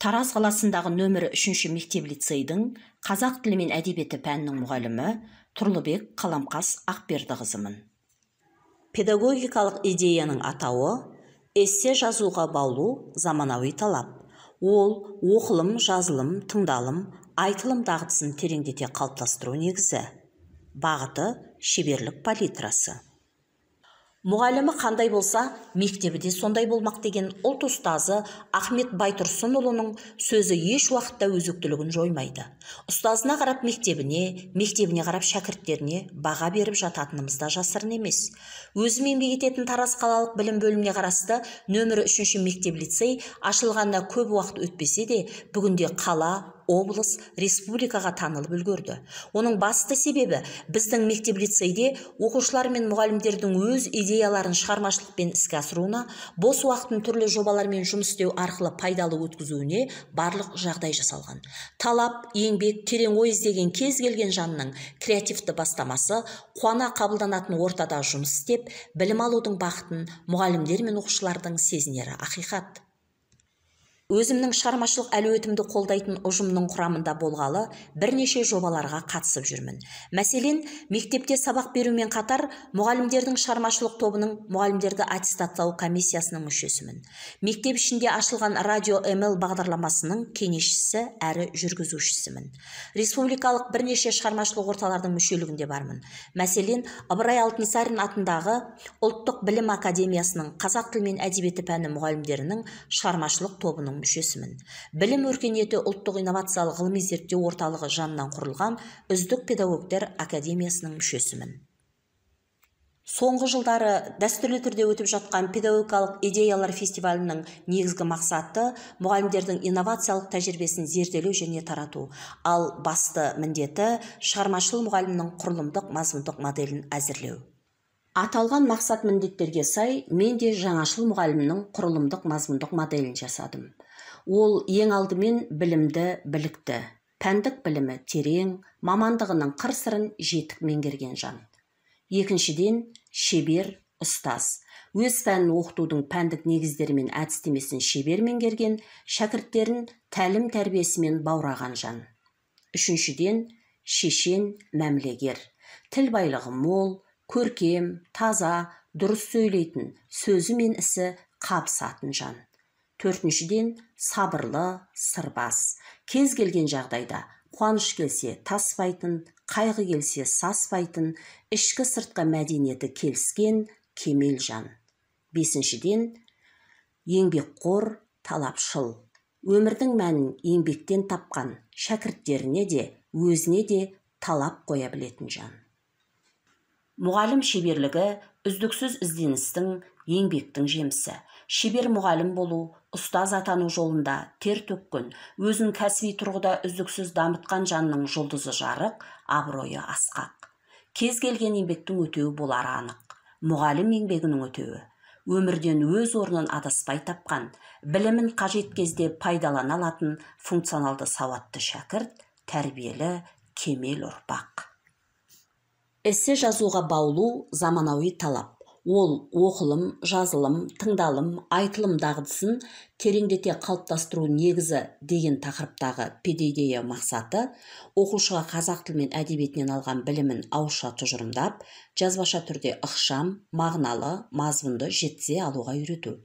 Тараз қаласындағы нөмірі 3 мектеп лицейдің қазақ тілі мен әдебиеті пәнінің мұғалімі Тұрлыбек Қаламқас Ақбердіқызымын. Педагогикалық идеяның атауы эссе жазуға баулу заманауи талап. Ол оқылым, жазылым, тыңдалым, айтылым дағдысын тереңдете қалыптастыру негізі. Бағыты шеберлік палитрасы. Мұғалімі қандай болса, мектебі де сондай болмақ деген ұлт ұстазы Ахмет Байтұрсынұлының сөзі еш уақытта өзектілігін жоймайды. Ұстазына қарап мектебіне қарап шәкірттеріне баға беріп жататынымыз да жасырын емес. Өзім еңбек ететін Тараз қалалық білім бөліміне қарасты нөмірі 3 мектеп лицей ашылғанына көп уақыт өтпесе де, бүгінде қала, облыс, республикаға танылып үлгерді. Оның басты себебі біздің мектеп лицейде оқушылар мен мұғалімдердің өз идеяларын шығармашылықпен іске асыруына, бос уақытын түрлі жобалармен жұмыс істеу арқылы пайдалы өткізуіне барлық жағдай жасалған. Талап, еңбек, терең ой іздеген кез келген жанның креативті бастамасы қуана қабылданатын ортада жұмыс істеп, білім алудың бақытын мұғалімдер мен оқушылардың сезінері ақиқат. Өзімнің шығармашылық әлеуетімді қолдайтын ұжымның құрамында болғалы бірнеше жобаларға қатысып жүрмін. Мәселен, мектепте сабақ берумен қатар мұғалімдердің шығармашылық тобының мұғалімдерді аттестаттау комиссиясының мүшесімін. Мектеп ішінде ашылған радио МЛ бағдарламасының кеңесшісі әрі жүргізушісімін. Республикалық бірнеше шығармашылық орталардың мүшелігінде бармын. Мәселен, Ыбырай Алтынсарин атындағы Ұлттық білім академиясының қазақ тілі мен әдебиеті пәні мұғалімдерінің шығармашылық тобының мүшесімін. Білім өркениеті ұлттық инновациялық ғылыми зерттеу орталығы жанынан құрылған үздік педагогтер академиясының мүшесімін. Соңғы жылдары дәстүрлі түрде өтіп жатқан педагогикалық идеялар фестивалінің негізгі мақсаты мұғалімдердің инновациялық тәжірибесін зерделеу және тарату, ал басты міндеті шығармашыл мұғалімнің құрылымдық мазмұндық моделін әзірлеу. Аталған мақсат міндеттерге сай, мен де жаңашыл мұғалімнің құрылымдық мазмұндық моделін жасадым. Ол ең алдымен білімді білікті, пәндік білімі терең, мамандығының қыр-сырын жетік меңгерген жан. Екіншіден, шебер, ұстаз. Өз пәнін оқытудың пәндік негіздері мен әдістемесін шебер меңгерген, шәкірттерін тәлім тәрбиесімен баураған жан. Үшіншіден, шешен, мәмілегер. Тіл байлығы мол, көркем, таза, дұрыс сөйлейтін, сөзі мен ісі қабысатын жан. Төртіншіден, сабырлы, сырбаз. Кез келген жағдайда қуаныш келсе таспайтын, қайғы келсе саспайтын, ішкі сыртқы мәдениеті келіскен, кемел жан. Бесіншіден, еңбекқор, талапшыл. Өмірдің мәнін еңбектен тапқан, шәкірттеріне де, өзіне де талап қоя білетін жан. Мұғалім шеберлігі үздіксіз ізденістің, еңбектің жемісі. Шебер мұғалім болу, ұстаз атану жолында тер төккен, өзін кәсіби тұрғыда үздіксіз дамытқан жанның жұлдызы жарық, абыройы асқақ. Кез келген еңбектің өтеуі болары анық. Мұғалім еңбегінің өтеуі. Өмірден өз орнын адаспай тапқан, білімін қажет кезде пайдалана алатын функционалды сауатты шәкірт, тәрбиелі, кемел ұрпақ. Эссе жазуға баулу заманауи талап. Ол оқылым, жазылым, тыңдалым, айтылым дағдысын тереңдете қалыптастыру негізі деген тақырыптағы педагогия мақсаты оқушыға қазақ тілі мен әдебиетінен алған білімін ауызша тұжырымдап, жазбаша түрде ықшам, мағыналы, мазмұнды жеткізе алуға үйрету.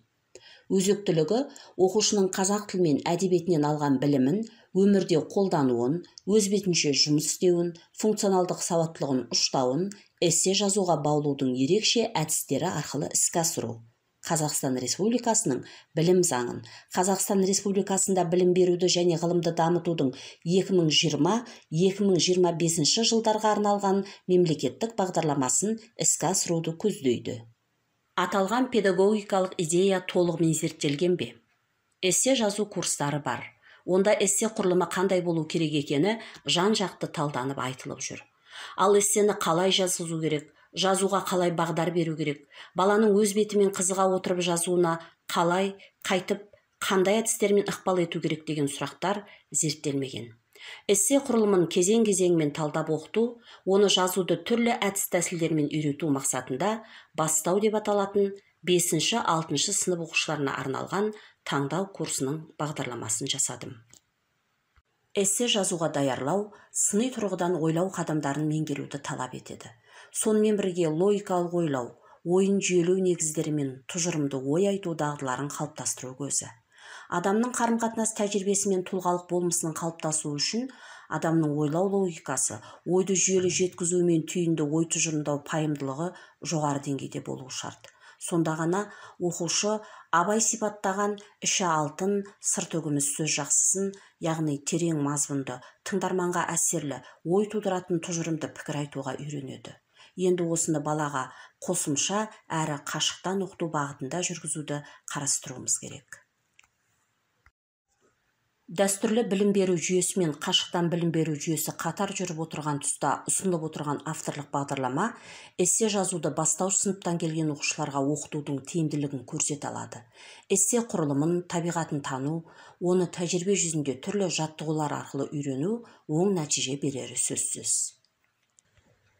Өзектілігі оқушының қазақ тілі мен әдебиетінен алған білімін өмірде қолдануын, өз бетінше жұмыс істеуін, функционалдық сауаттылығын ұштауын, эссе жазуға баулудың ерекше әдістері арқылы іске асыру. Қазақстан Республикасының білім заңын, Қазақстан Республикасында білім беруді және ғылымды дамытудың 2020-2025 жылдарға арналған мемлекеттік бағдарламасын іске асыруды көздейді. Аталған педагогикалық идея толығымен зерттелген бе? Эссе жазу курстары бар. Онда эссе құрылымы қандай болу керек екені жан-жақты талданып айтылып жүр. Ал эссені қалай жазу керек, жазуға қалай бағдар беру керек, баланың өз бетімен қызыға отырып жазуына қалай, қайтып, қандай әдістермен ықпал ету керек деген сұрақтар зерттелмеген. Эссе құрылымын кезең-кезеңмен талдап оқыту, оны жазуды түрлі әдіс-тәсілдермен үйрету мақсатында бастау деп аталатын 5-6 сынып оқушыларына арналған таңдау курсының бағдарламасын жасадым. Эссе жазуға даярлау сыни тұрғыдан ойлау қадамдарын меңгеруді талап етеді. Сонымен бірге логикалық ойлау, ойын жүйелеу негіздері мен тұжырымды ой айту дағдыларын қалыптастыру көзі. Адамның қарым-қатынас тәжірибесі мен тұлғалық болмысының қалыптасуы үшін адамның ойлау логикасы, ойды жүйелі жеткізу мен түйінді ой тұжырымдау пайымдылығы жоғары деңгейде болуы шарт. Сонда ғана оқушы абай сипаттаған іші алтын, сырты күміс сөз жақсысын, яғни терең мазмұнды, тыңдарманға әсерлі, ой тудыратын тұжырымды пікір айтуға үйренеді. Енді осыны балаға қосымша әрі қашықтан оқыту бағытында жүргізуді қарастыруымыз керек. Дәстүрлі білім беру жүйесі мен қашықтан білім беру жүйесі қатар жүріп отырған тұста ұсынылып отырған авторлық бағдарлама эссе жазуды бастауыш сыныптан келген оқушыларға оқытудың тиімділігін көрсете алады. Эссе құрылымын, табиғатын тану, оны тәжірибе жүзінде түрлі жаттығулар арқылы үйрену оң нәтиже берері сөзсіз.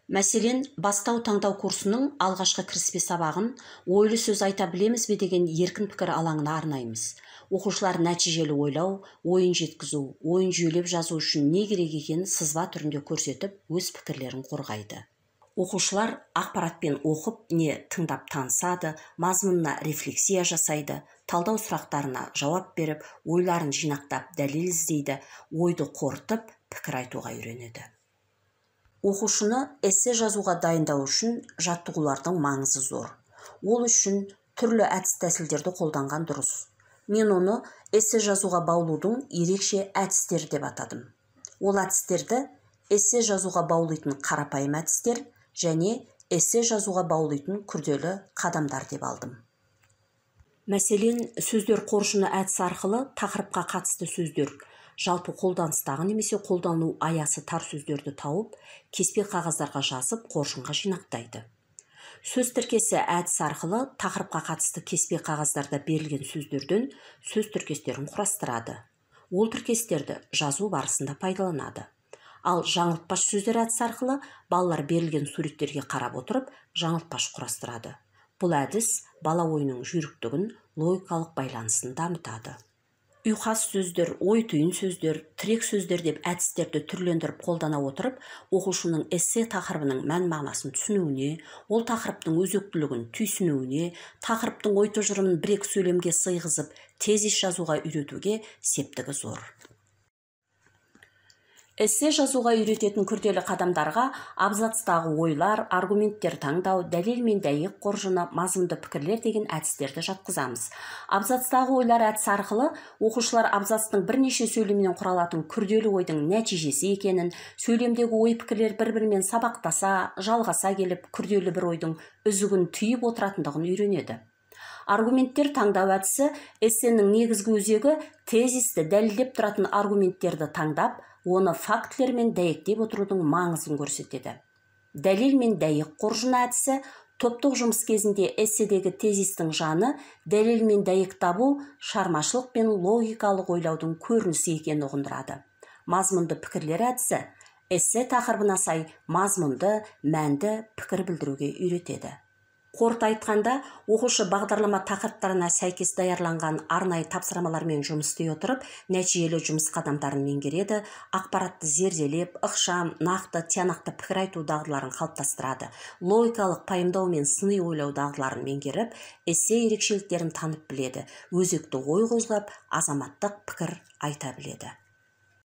Мәселен, бастау таңдау курсының алғашқы кіріспе сабағын ойлы сөз айта білеміз бе деген еркін пікір алаңына арнаймыз. Оқушылар нәтижелі ойлау, ойын жеткізу, ойын жүйелеп жазу үшін не керек екенін сызба түрінде көрсетіп, өз пікірлерін қорғайды. Оқушылар ақпаратпен оқып, не тыңдап танысады, мазмұнына рефлексия жасайды, талдау сұрақтарына жауап беріп, ойларын жинақтап, дәлел іздейді, ойды қорытып, пікір айтуға үйренеді. Оқушыны эссе жазуға дайындау үшін жаттығулардың маңызы зор. Ол үшін түрлі әдіс-тәсілдерді қолданған дұрыс. Мен оны эссе жазуға баулудың ерекше әдістері деп атадым. Ол әдістерді эссе жазуға баулайтын қарапайым әдістер және эссе жазуға баулайтын күрделі қадамдар деп алдым. Мәселен, сөздер қоржыны әдісі арқылы тақырыпқа қатысты сөздер, жалпы қолданыстағы немесе қолдану аясы тар сөздерді тауып, кеспе қағаздарға жазып, қоржынға жинақтайды. Сөз тіркесі әдісі арқылы тақырыпқа қатысты кеспе қағаздарда берілген сөздерден сөз тіркестерін құрастырады. Ол тіркестерді жазу барысында пайдаланады. Ал жаңылтпаш сөздер әдісі арқылы балалар берілген суреттерге қарап отырып, жаңылтпаш құрастырады. Бұл әдіс бала ойының жүйріктігін, логикалық байланысын дамытады. Ұйқас сөздер, ой түйін сөздер, тірек сөздер деп әдістерді түрлендіріп қолдана отырып, оқушының эссе тақырыбының мән-мағынасын түсінуіне, ол тақырыптың өзектілігін түйсінуіне, тақырыптың ой тұжырымын бір-екі сөйлемге сыйғызып, тезис жазуға үйретуге септігі зор. Эссе жазуға үйрететін күрделі қадамдарға абзацтағы ойлар, аргументтер таңдау, дәлел мен дәйек қоржыны, мазмұнды пікірлер деген әдістерді жатқызамыз. Абзацтағы ойлар әдісі арқылы оқушылар абзацтың бірнеше сөйлемнен құралатын күрделі ойдың нәтижесі екенін, сөйлемдегі ой пікірлер бір-бірімен сабақтаса, жалғаса келіп, күрделі бір ойдың үзігін түйіп отыратындығын үйренеді. Аргументтер таңдау әдісі эссенің негізгі өзегі тезисті дәлелдеп тұратын аргументтерді таңдап, оны фактілермен дәйектеп отырудың маңызын көрсетеді. Дәлел мен дәйек қоржыны әдісі топтық жұмыс кезінде эсседегі тезистің жаны дәлел мен дәйек табу, шығармашылық пен логикалық ойлаудың көрінісі екенін ұғындырады. Мазмұнды пікірлер әдісі эссе тақырыбына сай мазмұнды, мәнді пікір білдіруге үйретеді. Қорыта айтқанда, оқушы бағдарлама тақырыптарына сәйкес даярланған арнайы тапсырмалармен жұмыс істей отырып, нәтижелі жұмыс қадамдарын меңгереді, ақпаратты зерделеп, ықшам, нақты, тиянақты пікір айту дағдыларын қалыптастырады, логикалық пайымдау мен сыни ойлау дағдыларын меңгеріп, эссе ерекшеліктерін танып біледі, өзекті ой қозғап, азаматтық пікір айта біледі.